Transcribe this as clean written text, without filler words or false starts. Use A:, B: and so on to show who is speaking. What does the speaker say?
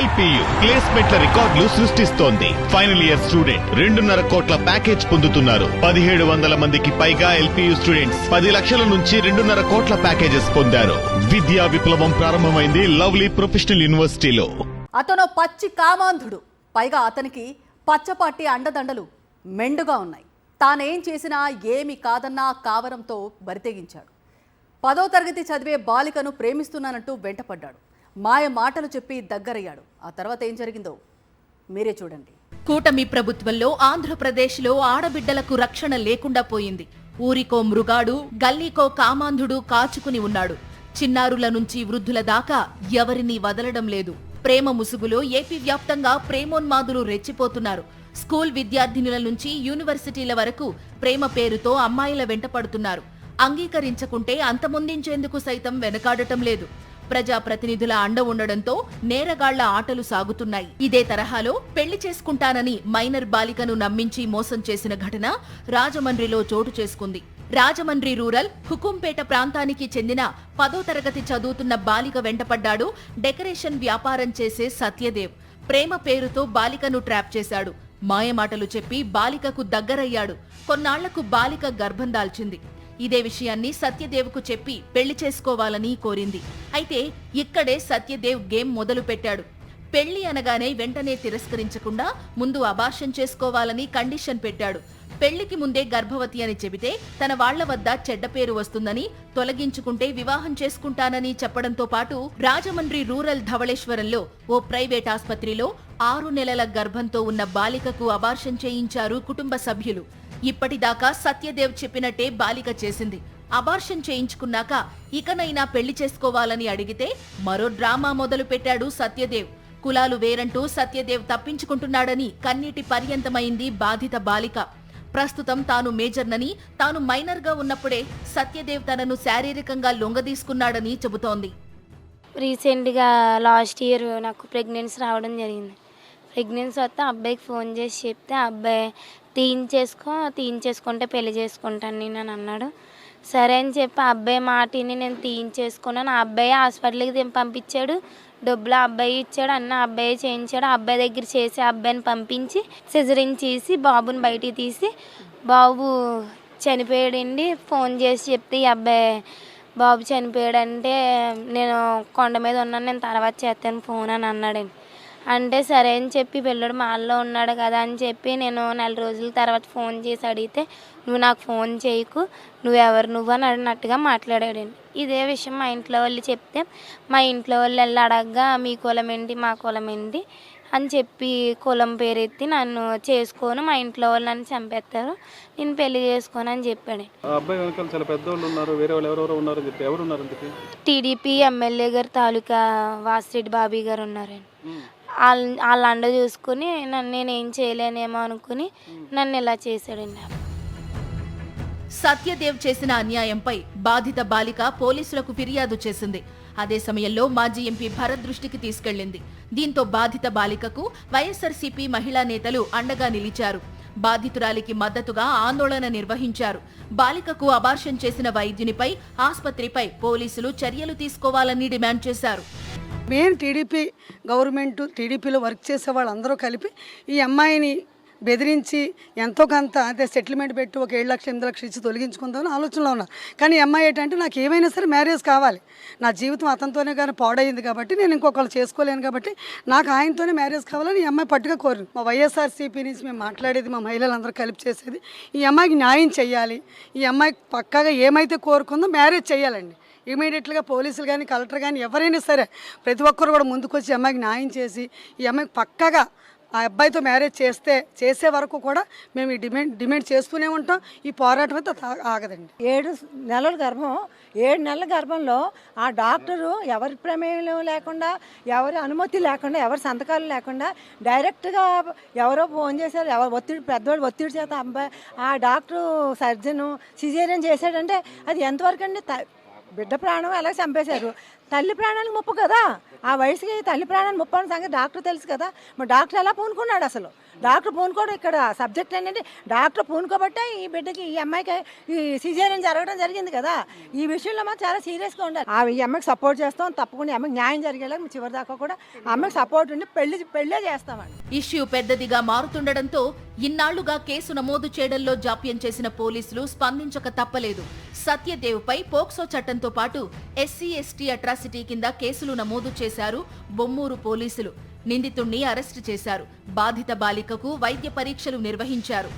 A: LPU ప్లేస్మెంట్ల రికార్డులు సృష్టిస్తోంది. Final year student 2.5 కోట్ల ప్యాకేజ్ పొందుతున్నారు. 1700 మందికి పైగా ఎల్పియు స్టూడెంట్స్ 10 లక్షల నుంచి 2.5 కోట్ల ప్యాకేజెస్ పొందారు. విద్యా విప్లవం ప్రారంభమైంది లవ్లీ ప్రొఫెషనల్ యూనివర్సిటీలో.
B: అతను పచ్చి కామాంధుడు. పైగా అతనికి పచ్చపాటి అండదండలు మెండుగా ఉన్నాయి. తానేం చేసినా ఏమి కాదన్నా కావరంతో బరితెగించాడు. 10వ తరగతి చదివే బాలికను ప్రేమిస్తున్నానంటూ వెంటపడ్డాడు. మాయ మాటలు చెప్పి దగ్గరయ్యాడు. ఆ తర్వాత ఏం జరిగిందో మీరే చూడండి.
C: కూటమి ప్రభుత్వంలో ఆంధ్రప్రదేశ్లో ఆడబిడ్డలకు రక్షణ లేకుండా పోయింది. ఊరికో మృగాడు, గల్లీకో కామాంధుడు కాచుకుని ఉన్నాడు. చిన్నారుల నుంచి వృద్ధుల దాకా ఎవరినీ వదలడం లేదు. ప్రేమ ముసుగులో ఏపీ వ్యాప్తంగా ప్రేమోన్మాదులు రెచ్చిపోతున్నారు. స్కూల్ విద్యార్థినుల నుంచి యూనివర్సిటీల వరకు ప్రేమ పేరుతో అమ్మాయిల వెంటపడుతున్నారు. అంగీకరించకుంటే అంతమొందించేందుకు సైతం వెనకాడటం లేదు. ప్రజాప్రతినిధుల అండ ఉండడంతో నేరగాళ్ల ఆటలు సాగుతున్నాయి. ఇదే తరహాలో పెళ్లి చేసుకుంటానని మైనర్ బాలికను నమ్మించి మోసం చేసిన ఘటన రాజమండ్రిలో చోటు చేసుకుంది. రాజమండ్రి రూరల్ హుకుంపేట ప్రాంతానికి చెందిన 10వ తరగతి చదువుతున్న బాలిక వెంటపడ్డాడు డెకరేషన్ వ్యాపారం చేసే సత్యదేవ్. ప్రేమ పేరుతో బాలికను ట్రాప్ చేశాడు. మాయమాటలు చెప్పి బాలికకు దగ్గరయ్యాడు. కొన్నాళ్లకు బాలిక గర్భం దాల్చింది. ఇదే విషయాన్ని సత్యదేవ్కు చెప్పి పెళ్లి చేసుకోవాలని కోరింది. అయితే ఇక్కడే సత్యదేవ్ గేమ్ మొదలు పెట్టాడు. పెళ్లి అనగానే వెంటనే తిరస్కరించకుండా ముందు అబార్షన్ చేసుకోవాలని కండిషన్ పెట్టాడు. పెళ్లికి ముందే గర్భవతి అని చెబితే తన వాళ్ల వద్ద చెడ్డ పేరు వస్తుందని, తొలగించుకుంటే వివాహం చేసుకుంటానని చెప్పడంతో పాటు రాజమండ్రి రూరల్ ధవళేశ్వరంలో ఓ ప్రైవేట్ ఆస్పత్రిలో 6 నెలల గర్భంతో ఉన్న బాలికకు అబార్షన్ చేయించారు కుటుంబ సభ్యులు. ఇప్పటిదాకా సత్యదేవ్ చెప్పినట్టే బాలిక చేసింది. అబార్షన్ చేయించుకున్నాక ఇకనైనా పెళ్లి చేసుకోవాలని అడిగితే మరో డ్రామా మొదలు పెట్టాడు సత్యదేవ్. కులాలు వేరంటూ సత్యదేవ్ తప్పించుకుంటున్నాడని కన్నీటి పర్యంతమైంది బాధిత బాలిక. ప్రస్తుతం తాను మేజర్నని, తాను మైనర్గా ఉన్నప్పుడే సత్యదేవ్ తనను శారీరకంగా లొంగదీసుకున్నాడని చెబుతోంది.
D: రీసెంట్గా లాస్ట్ ఇయర్ నాకు ప్రెగ్నెన్సీ రావడం జరిగింది. ప్రెగ్నెన్సీ వస్తే అబ్బాయికి ఫోన్ చేసి చెప్తే అబ్బాయి తీయించేసుకుంటే పెళ్లి చేసుకుంటాను నేను అని అన్నాడు. సరే అని చెప్పి అబ్బాయి మాటిని నేను తీయించేసుకున్నాను. ఆ అబ్బాయి హాస్పిటల్కి పంపించాడు. డబ్బులు అబ్బాయి ఇచ్చాడు, అన్న అబ్బాయి చేయించాడు. అబ్బాయి దగ్గర చేసి అబ్బాయిని పంపించి సిజరింగ్ చేసి బాబుని బయటికి తీసి బాబు చనిపోయాడండి. ఫోన్ చేసి చెప్తే ఈ అబ్బాయి బాబు చనిపోయాడంటే నేను కొండ మీద ఉన్నాను, నేను తర్వాత చేస్తాను ఫోన్ అని అన్నాడండి. అంటే సరే అని చెప్పి పిల్లడు మాల్లో ఉన్నాడు కదా అని చెప్పి నేను 4 రోజుల తర్వాత ఫోన్ చేసి అడిగితే నువ్వు నాకు ఫోన్ చేయకు, నువ్వు అని అడిగినట్టుగా మాట్లాడాడండి. ఇదే విషయం మా ఇంట్లో వాళ్ళు చెప్తే మా ఇంట్లో వాళ్ళు వెళ్ళి అడగగా మీ కులం ఏంటి మా కులం ఏంటి అని చెప్పి కులం పేరెత్తి నన్ను చేసుకోను, మా ఇంట్లో వాళ్ళు నన్ను చంపేస్తారు, నేను పెళ్లి చేసుకోను అని చెప్పాడు. టీడీపీ ఎమ్మెల్యే గారు తాలూకా వాసిరెడ్డి బాబీ గారు ఉన్నారండి. వాళ్ళ అండ చూసుకుని నేనేం చేయలేనేమో అనుకుని నన్ను ఇలా చేశాడండి.
C: సత్యదేవ్ చేసిన అన్యాయంపై బాధిత బాలిక పోలీసులకు ఫిర్యాదు చేసింది. అదే సమయంలో మాజీ ఎంపీ భరత్ దృష్టికి తీసుకెళ్లింది. దీంతో బాధిత బాలికకు వైఎస్ఆర్సీపీ మహిళా నేతలు అండగా నిలిచారు. బాధితురాలికి మద్దతుగా ఆందోళన నిర్వహించారు. బాలికకు అబార్షన్ చేసిన వైద్యునిపై, ఆస్పత్రిపై పోలీసులు చర్యలు తీసుకోవాలని డిమాండ్ చేశారు.
E: మెయిన్ టీడీపీ గవర్నమెంట్, టీడీపీలో వర్క్ చేసే వాళ్ళందరూ కలిపి ఈ అమ్మాయిని బెదిరించి ఎంతో కొంత అదే సెటిల్మెంట్ పెట్టి ఒక 7 లక్షలు 8 లక్షలు ఇచ్చి తొలగించుకుందామని ఆలోచనలో ఉన్నారు. కానీ ఈ అమ్మాయి ఏంటంటే నాకు ఏమైనా సరే మ్యారేజ్ కావాలి, నా జీవితం అతనితోనే కానీ పాడైంది కాబట్టి నేను ఇంకొకళ్ళు చేసుకోలేను కాబట్టి నాకు ఆయనతోనే మ్యారేజ్ కావాలని ఈ అమ్మాయి పట్టుగా కోరింది. మా వైఎస్ఆర్సీపీ నుంచి మేము మాట్లాడేది, మా మహిళలందరూ కలిపి చేసేది ఈ అమ్మాయికి న్యాయం చేయాలి. ఈ అమ్మాయికి పక్కాగా ఏమైతే కోరుకుందో మ్యారేజ్ చేయాలండి. ఇమీడియట్గా పోలీసులు కానీ కలెక్టర్ కానీ ఎవరైనా సరే ప్రతి ఒక్కరు కూడా ముందుకు వచ్చి అమ్మాయికి న్యాయం చేసి ఈ అమ్మాయికి పక్కాగా ఆ అబ్బాయితో మ్యారేజ్ చేసే వరకు కూడా మేము ఈ డిమాండ్ చేస్తూనే ఉంటాం. ఈ పోరాటం అయితే ఆగదండి.
F: 7 నెలల గర్భంలో ఆ డాక్టరు ఎవరి ప్రమేయం లేకుండా, ఎవరి అనుమతి లేకుండా, ఎవరి సంతకాలు లేకుండా డైరెక్ట్గా ఎవరో ఫోన్ చేశారు, పెద్దవాళ్ళు ఒత్తిడి చేత అబ్బాయి ఆ డాక్టరు సర్జను సిజేరియన్ చేశాడంటే అది ఎంతవరకు అండి? బిడ్డ ప్రాణం ఎలా చంపేశారు. తల్లి ప్రాణానికి ముప్పు కదా, ఆ వయసుకి తల్లి ప్రాణానికి ముప్పు అనే సంగతి డాక్టర్ తెలుసు కదా. మరి డాక్టర్ ఎలా పూనుకున్నాడు అసలు? డాక్టర్ పూనుకోవడం ఇక్కడ సబ్జెక్ట్ ఏంటంటే డాక్టర్ పూనుకోబట్టే ఈ బిడ్డకి ఈ అమ్మాయికి ఈ సిజేరియన్ జరగడం జరిగింది కదా. ఈ విషయంలో మాత్రం చాలా సీరియస్గా ఉండాలి. ఈ అమ్మాయికి సపోర్ట్ చేస్తాం, తప్పకుండా ఈ అమ్మాయికి న్యాయం జరిగేలా చివరి దాకా కూడా అమ్మాయికి సపోర్ట్ ఉండి పెళ్ళే చేస్తామండి.
C: ఇష్యూ పెద్దదిగా మారుతుండటంతో ఇన్నాళ్లుగా కేసు నమోదు చేయడంలో జాప్యం చేసిన పోలీసులు స్పందించక తప్పలేదు. సత్యదేవ్పై పోక్సో చట్టంతో పాటు ఎస్సీ ఎస్టీ అట్రాసిటీ కింద కేసులు నమోదు చేశారు బొమ్మూరు పోలీసులు. నిందితుణ్ణి అరెస్టు చేశారు. బాధిత బాలికకు వైద్య పరీక్షలు నిర్వహించారు.